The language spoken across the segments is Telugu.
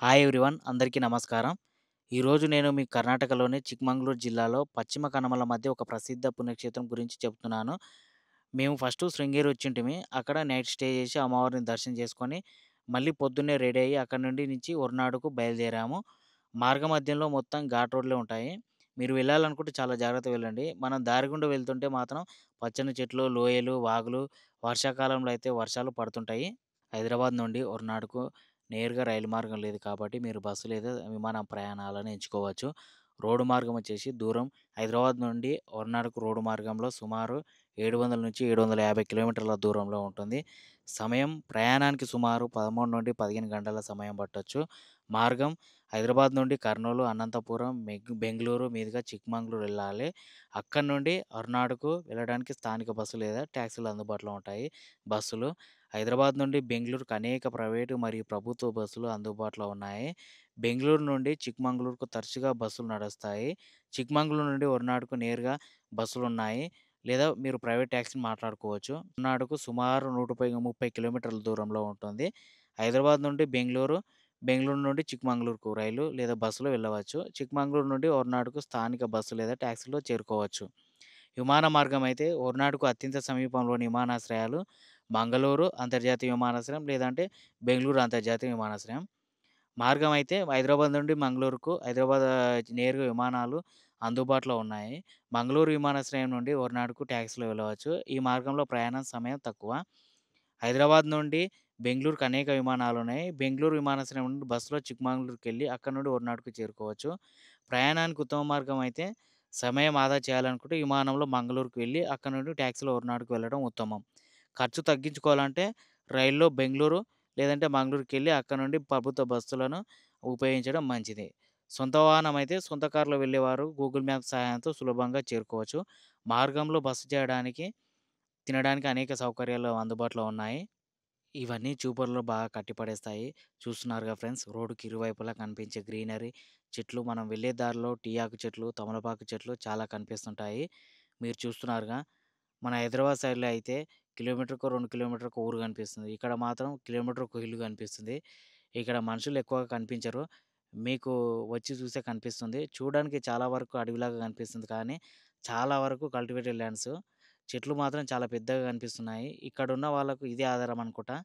హాయ్ ఎవ్రీవన్ అందరికీ నమస్కారం. ఈరోజు నేను మీకు కర్ణాటకలోని చిక్మంగళూరు జిల్లాలో పశ్చిమ కనుమల మధ్య ఒక ప్రసిద్ధ పుణ్యక్షేత్రం గురించి చెప్తున్నాను. మేము ఫస్టు శృంగేరి వచ్చింటిమి. అక్కడ నైట్ స్టే చేసి అమ్మవారిని దర్శనం చేసుకొని, మళ్ళీ పొద్దున్నే రెడీ అయ్యి అక్కడి నుంచి ఒరనాడుకు బయలుదేరాము. మార్గ మధ్యంలో మొత్తం ఘాట్ రోడ్‌లే ఉంటాయి. మీరు వెళ్ళాలనుకుంటే చాలా జాగ్రత్తగా వెళ్ళండి. మనం దారి గుండా వెళ్తుంటే మాత్రం పచ్చని చెట్లు, లోయలు, వాగులు, వర్షాకాలంలో అయితే వర్షాలు పడుతుంటాయి. హైదరాబాద్ నుండి ఒరనాడుకు నేరుగా రైలు మార్గం లేదు కాబట్టి మీరు బస్సు లేదా విమాన ప్రయాణాలను ఎంచుకోవచ్చు. రోడ్డు మార్గం వచ్చేసి దూరం హైదరాబాద్ నుండి ఒరనాడుకు రోడ్డు మార్గంలో సుమారు 700-750 కిలోమీటర్ల దూరంలో ఉంటుంది. సమయం ప్రయాణానికి సుమారు 13-15 గంటల సమయం పట్టొచ్చు. మార్గం హైదరాబాద్ నుండి కర్నూలు, అనంతపురం, బెంగుళూరు మీదుగా చిక్మంగళూరు వెళ్ళాలి. అక్కడి నుండి ఒరనాడుకు వెళ్ళడానికి స్థానిక బస్సు లేదా టాక్సీలు అందుబాటులో ఉంటాయి. బస్సులు హైదరాబాద్ నుండి బెంగుళూరుకు అనేక ప్రైవేటు మరియు ప్రభుత్వ బస్సులు అందుబాటులో ఉన్నాయి. బెంగుళూరు నుండి చిక్మంగళూరుకు తరచుగా బస్సులు నడుస్తాయి. చిక్మంగళూరు నుండి ఒరనాడుకు నేరుగా బస్సులున్నాయి. లేదా మీరు ప్రైవేట్ టాక్సీని మాట్లాడుకోవచ్చు. ఒరనాడుకు సుమారు 130 కిలోమీటర్ల దూరంలో ఉంటుంది. హైదరాబాద్ నుండి బెంగుళూరు, బెంగుళూరు నుండి చిక్మంగళూరుకు రైలు లేదా బస్సులో వెళ్ళవచ్చు. చిక్మంగళూరు నుండి ఒరనాడుకు స్థానిక బస్సు లేదా టాక్సీలో చేరుకోవచ్చు. విమాన మార్గం అయితే ఒరనాడుకు అత్యంత సమీపంలోని విమానాశ్రయాలు మంగళూరు అంతర్జాతీయ విమానాశ్రయం లేదంటే బెంగుళూరు అంతర్జాతీయ విమానాశ్రయం. మార్గం అయితే హైదరాబాద్ నుండి మంగళూరుకు నేరుగా విమానాలు అందుబాటులో ఉన్నాయి. మంగళూరు విమానాశ్రయం నుండి ఒరనాడుకు టాక్సీలో వెళ్ళవచ్చు. ఈ మార్గంలో ప్రయాణం సమయం తక్కువ. హైదరాబాద్ నుండి బెంగుళూరుకు అనేక విమానాలున్నాయి. బెంగుళూరు విమానాశ్రయం నుండి బస్సులో చిక్మంగళూరుకెళ్ళి అక్కడి నుండి ఒరనాడుకు చేరుకోవచ్చు. ప్రయాణానికి ఉత్తమ మార్గం అయితే సమయం ఆదా చేయాలనుకుంటే విమానంలో మంగళూరుకి వెళ్ళి అక్కడి నుండి టాక్సీలో ఒరనాడుకు వెళ్ళడం ఉత్తమం. ఖర్చు తగ్గించుకోవాలంటే రైల్లో బెంగుళూరు లేదంటే మంగళూరుకెళ్ళి అక్కడ నుండి ప్రభుత్వ బస్సులను ఉపయోగించడం మంచిది. సొంత వాహనం అయితే సొంత కారులో వెళ్ళేవారు గూగుల్ మ్యాప్స్ సహాయంతో సులభంగా చేరుకోవచ్చు. మార్గంలో బస చేయడానికి, తినడానికి అనేక సౌకర్యాలు అందుబాటులో ఉన్నాయి. ఇవన్నీ చూపర్లో బాగా కట్టిపడేస్తాయి. చూస్తున్నారుగా ఫ్రెండ్స్ రోడ్డుకి ఇరువైపులా కనిపించే గ్రీనరీ, చెట్లు మనం వెళ్ళే దారిలో టీ ఆకు చెట్లు, తమలపాకు చెట్లు చాలా కనిపిస్తుంటాయి. మీరు చూస్తున్నారుగా. మన హైదరాబాద్ సైడ్‌లో అయితే కిలోమీటర్‌కో, 2 కిలోమీటర్‌కో ఊరు కనిపిస్తుంది. ఇక్కడ మాత్రం కిలోమీటర్‌కో ఇల్లు కనిపిస్తుంది. ఇక్కడ మనుషులు ఎక్కువగా కనిపించరు. మీకు వచ్చి చూస్తే కనిపిస్తుంది. చూడడానికి చాలా వరకు అడవిలాగా కనిపిస్తుంది కానీ, చాలా వరకు కల్టివేటెడ్ ల్యాండ్స్. చెట్లు మాత్రం చాలా పెద్దగా కనిపిస్తున్నాయి. ఇక్కడున్న వాళ్ళకు ఇదే ఆధారం అనుకుంటా.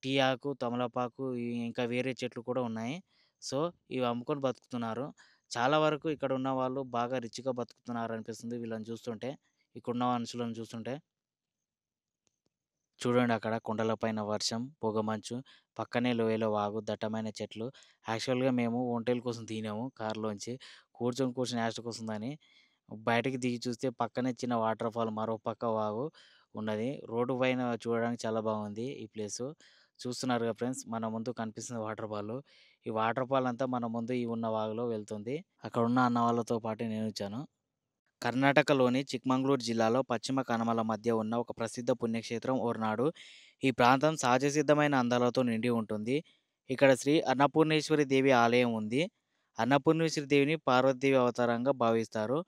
టీ ఆకు, తమలపాకు ఇంకా వేరే చెట్లు కూడా ఉన్నాయి. సో, ఇవి అమ్ముకొని బతుకుతున్నారు. చాలా వరకు ఇక్కడున్న వాళ్ళు బాగా రిచ్‌గా బతుకుతున్నారనిపిస్తుంది వీళ్ళని చూస్తుంటే. ఇక్కడున్న మనుషులను చూస్తుంటే. చూడండి అక్కడ కొండల పైన వర్షం, పొగమంచు, పక్కనే లోయలో వాగు, దట్టమైన చెట్లు. యాక్చువల్‌గా మేము ఒంటెల కోసం దిగినాము కార్‌లోంచి. కూర్చొని యాష్టకొస్తుందని. బయటకి దిగి చూస్తే పక్కనే చిన్న వాటర్ ఫాల్, మరో పక్క వాగు ఉన్నది. రోడ్డు పైన చూడడానికి చాలా బాగుంది ఈ ప్లేసు. చూస్తున్నారుగా ఫ్రెండ్స్ మన ముందు కనిపిస్తుంది వాటర్ ఫాలు. ఈ వాటర్ ఫాల్ అంతా మన ముందు ఈ ఉన్న వాగులో వెళ్తుంది. అక్కడున్న అన్న వాళ్ళతో పాటు నేనొచ్చాను. కర్ణాటకలోని చిక్మంగళూరు జిల్లాలో పశ్చిమ కనుమల మధ్య ఉన్న ఒక ప్రసిద్ధ పుణ్యక్షేత్రం ఓర్నాడు. ఈ ప్రాంతం సహజ సిద్ధమైన అందాలతో నిండి ఉంటుంది. ఇక్కడ శ్రీ అన్నపూర్ణేశ్వరి దేవి ఆలయం ఉంది. అన్నపూర్ణేశ్వరి దేవిని పార్వతీదేవి అవతారంగా భావిస్తారు.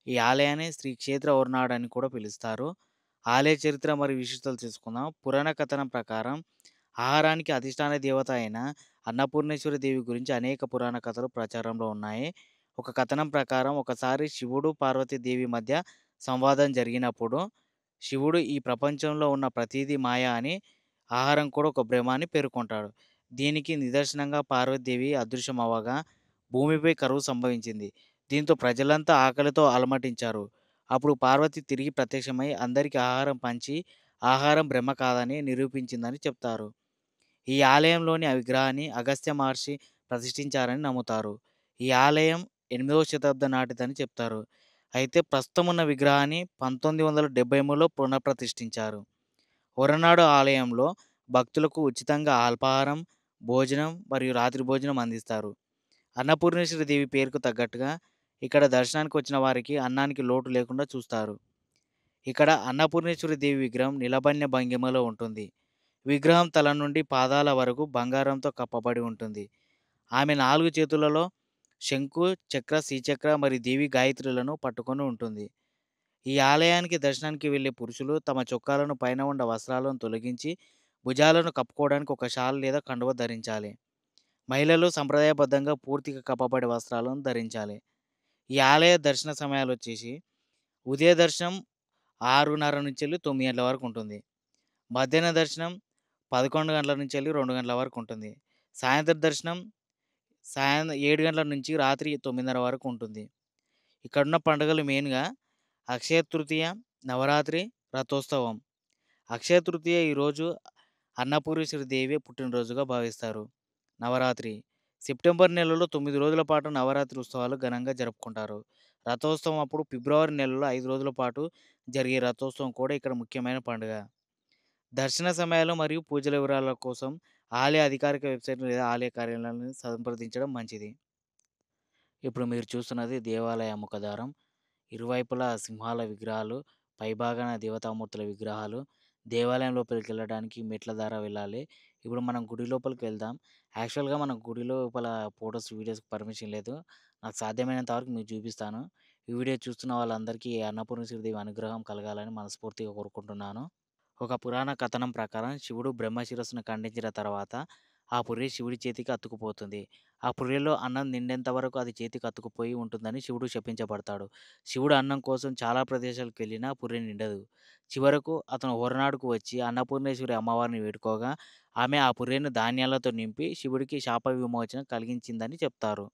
ఈ ఆలయాన్ని శ్రీ క్షేత్ర ఓర్నాడు అని కూడా పిలుస్తారు. ఆలయ చరిత్ర మరియు విశిష్టతలు తెలుసుకుందాం. పురాణ కథనం ప్రకారం ఆహారానికి అధిష్టాన దేవత అయిన అన్నపూర్ణేశ్వరి దేవి గురించి అనేక పురాణ కథలు ప్రచారంలో ఉన్నాయి. ఒక కథనం ప్రకారం ఒకసారి శివుడు, పార్వతీదేవి మధ్య సంవాదం జరిగినప్పుడు శివుడు ఈ ప్రపంచంలో ఉన్న ప్రతీదీ మాయ అని, ఆహారం కూడా ఒక భ్రమ అని పేర్కొంటాడు. దీనికి నిదర్శనంగా పార్వతీదేవి అదృశ్యమవ్వగా భూమిపై కరువు సంభవించింది. దీంతో ప్రజలంతా ఆకలితో అలమటించారు. అప్పుడు పార్వతి తిరిగి ప్రత్యక్షమై అందరికీ ఆహారం పంచి, ఆహారం భ్రమ కాదని నిరూపించిందని చెప్తారు. ఈ ఆలయంలోని ఆ విగ్రహాన్ని అగస్త్య మహర్షి ప్రతిష్ఠించారని నమ్ముతారు. ఈ ఆలయం 8వ శతాబ్దం నాటిదని చెప్తారు. అయితే ప్రస్తుతం ఉన్న విగ్రహాన్ని 1973లో పునఃప్రతిష్ఠించారు. హొరనాడు ఆలయంలో భక్తులకు ఉచితంగా అల్పాహారం, భోజనం మరియు రాత్రి భోజనం అందిస్తారు. అన్నపూర్ణేశ్వరి దేవి పేరుకు తగ్గట్టుగా ఇక్కడ దర్శనానికి వచ్చిన వారికి అన్నానికి లోటు లేకుండా చూస్తారు. ఇక్కడ అన్నపూర్ణేశ్వరి దేవి విగ్రహం నిలబడిన భంగిమలో ఉంటుంది. విగ్రహం తల నుండి పాదాల వరకు బంగారంతో కప్పబడి ఉంటుంది. ఆమె 4 చేతులలో శంకు, చక్ర, శ్రీచక్ర మరియు దేవి గాయత్రులను పట్టుకొని ఉంటుంది. ఈ ఆలయానికి దర్శనానికి వెళ్ళే పురుషులు తమ చొక్కాలను పైన ఉన్న వస్త్రాలను తొలగించి భుజాలను కప్పుకోవడానికి ఒక షాల్ లేదా కండువ ధరించాలి. మహిళలు సంప్రదాయబద్ధంగా పూర్తిగా కప్పబడే వస్త్రాలను ధరించాలి. ఈ ఆలయ దర్శన సమయాలొచ్చేసి ఉదయ దర్శనం 6:30 నుంచెల్లి 9 గంటల వరకు ఉంటుంది. మధ్యాహ్న దర్శనం 11 గంటల నుంచెల్లి 2 గంటల వరకు ఉంటుంది. సాయంత్రం దర్శనం 7 గంటల నుంచి రాత్రి 9:30 వరకు ఉంటుంది. ఇక్కడున్న పండుగలు మెయిన్‌గా అక్షయ తృతీయ, నవరాత్రి, రథోత్సవం. అక్షయ తృతీయ ఈరోజు అన్నపూర్ణేశ్వరి దేవి పుట్టినరోజుగా భావిస్తారు. నవరాత్రి సెప్టెంబర్ నెలలో 9 రోజుల పాటు నవరాత్రి ఉత్సవాలు ఘనంగా జరుపుకుంటారు. రథోత్సవం అప్పుడు ఫిబ్రవరి నెలలో 5 రోజుల పాటు జరిగే రథోత్సవం కూడా ఇక్కడ ముఖ్యమైన పండుగ. దర్శన సమయాలు మరియు పూజల వివరాల కోసం ఆలయ అధికారిక వెబ్‌సైట్ లేదా ఆలయ కార్యాలయాన్ని సంప్రదించడం మంచిది. ఇప్పుడు మీరు చూస్తున్నది దేవాలయ ముఖద్వారం. ఇరువైపులా సింహాల విగ్రహాలు, పైభాగాన దేవతామూర్తుల విగ్రహాలు. దేవాలయం లోపలికెళ్ళడానికి మెట్ల ద్వారా వెళ్ళాలి. ఇప్పుడు మనం గుడి లోపలికి వెళ్దాం. యాక్చువల్‌గా మనం గుడి లోపల ఫోటోస్, వీడియోస్‌కి పర్మిషన్ లేదు. నాకు సాధ్యమైనంత వరకు మీకు చూపిస్తాను. ఈ వీడియో చూస్తున్న వాళ్ళందరికీ అన్నపూర్ణేశ్వరిదేవి అనుగ్రహం కలగాలని మనస్ఫూర్తిగా కోరుకుంటున్నాను. ఒక పురాణ కథనం ప్రకారం శివుడు బ్రహ్మ శిరస్సును ఖండించిన తర్వాత ఆ పుర్రె శివుడి చేతికి అతుక్కుపోతుంది. ఆ పుర్రెలో అన్నం నిండేంత వరకు అది చేతికి అతుక్కుపోయి ఉంటుందని శివుడు శపించబడతాడు. శివుడు అన్నం కోసం చాలా ప్రదేశాలకు వెళ్ళినా ఆ పుర్రె నిండదు. చివరకు అతను హొరనాడుకు వచ్చి అన్నపూర్ణేశ్వరి అమ్మవారిని వేడుకోగా ఆమె ఆ పుర్రెను ధాన్యాలతో నింపి శివుడికి శాప విమోచన కలిగించిందని చెప్తారు.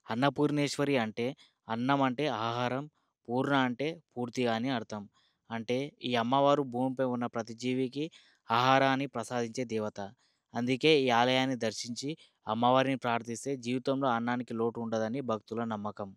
అన్నపూర్ణేశ్వరి అంటే అన్నం అంటే ఆహారం, పూర్ణ అంటే పూర్తిగా అని అర్థం. అంటే ఈ అమ్మవారు భూమిపై ఉన్న ప్రతి జీవికి ఆహారాన్ని ప్రసాదించే దేవత. అందుకే ఈ ఆలయాన్ని దర్శించి అమ్మవారిని ప్రార్థిస్తే జీవితంలో అన్నానికి లోటు ఉండదని భక్తుల నమ్మకం.